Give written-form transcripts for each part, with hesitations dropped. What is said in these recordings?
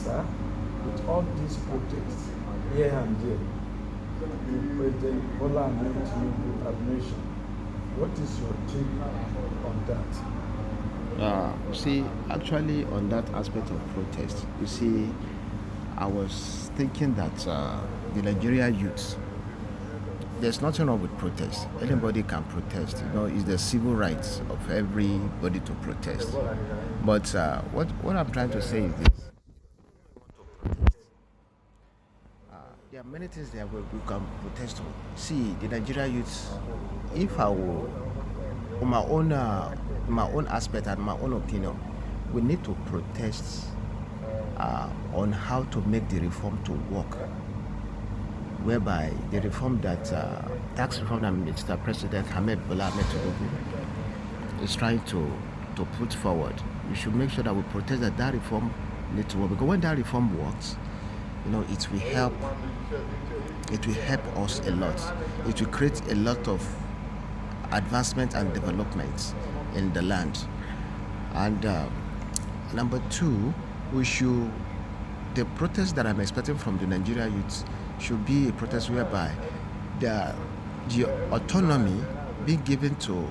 sir, with all these protests here and there, the President Bola Ahmed Tinubu administration, what is your take on that? See, actually, on that aspect of protest, you see, I was thinking that the Nigeria youth, there's nothing wrong with protest. Anybody can protest. It's the civil rights of everybody to protest. But what I'm trying to say is this: there are many things there we can protest on. See, the Nigeria youth, if I will, on my own aspect and my own opinion, we need to protest on how to make the reform to work, whereby the reform that tax reform that Mr. President Ahmed Bola Ahmed Tinubu is trying to put forward. We should make sure that we protest that reform needs to work, because when that reform works, it will help. It will help us a lot. It will create a lot of advancement and development in the land. And number two, the protest that I'm expecting from the Nigeria youth should be a protest whereby the autonomy being given to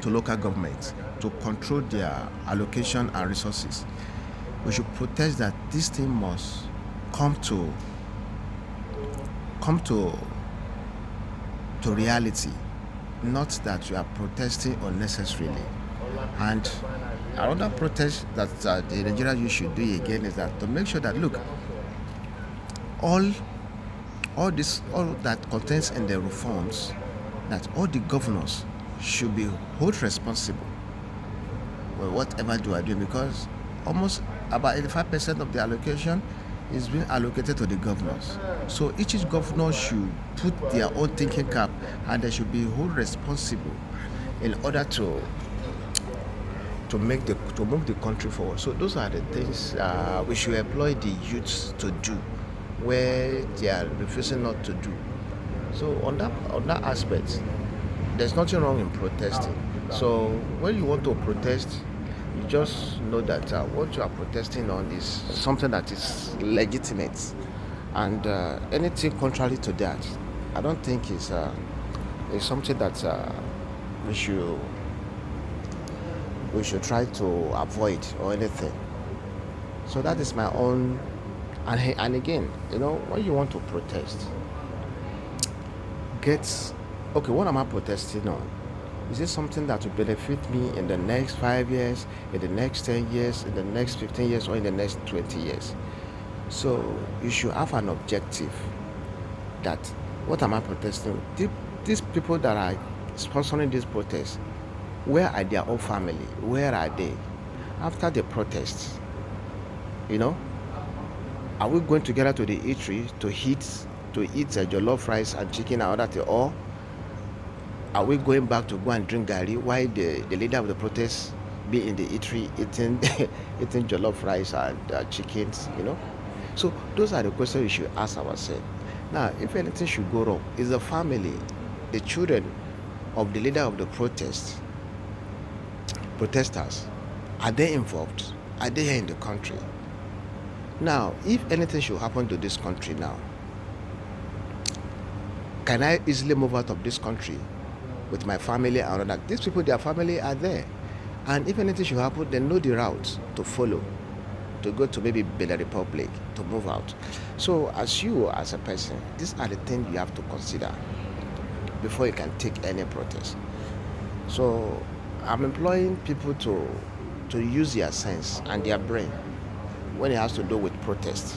local governments to control their allocation and resources. We should protest that this thing must come to reality, not that you are protesting unnecessarily. And another protest that the Nigerian youth should do again is that to make sure that, look, all that contains in the reforms, that all the governors should be held responsible for whatever they are doing, because almost about 85% of the allocation is being allocated to the governors. So each governor should put their own thinking cap, and they should be held responsible in order to move the country forward. So those are the things we should employ the youths to do, where they are refusing not to do. So on that aspect, there's nothing wrong in protesting. So when you want to protest, you just know that what you are protesting on is something that is legitimate, and anything contrary to that, I don't think is something that we should try to avoid or anything. So that is my own. And again, when you want to protest, what am I protesting on? Is it something that will benefit me in the next 5 years, in the next 10 years, in the next 15 years, or in the next 20 years? So you should have an objective that, what am I protesting? These people that are sponsoring this protest, where are their own family? Where are they? After the protest, are we going together to the eatery to eat jollof rice and chicken and other things, or are we going back to go and drink garri while the leader of the protest be in the eatery eating jollof rice and chickens? So those are the questions we should ask ourselves. Now, if anything should go wrong, is the family, the children of the leader of the protesters, are they involved? Are they here in the country? Now, if anything should happen to this country now, can I easily move out of this country with my family and all that? These people, their family are there. And if anything should happen, they know the route to follow, to go to maybe Benin Republic, to move out. So as a person, these are the things you have to consider before you can take any protest. So I'm employing people to use their sense and their brain when it has to do with protest.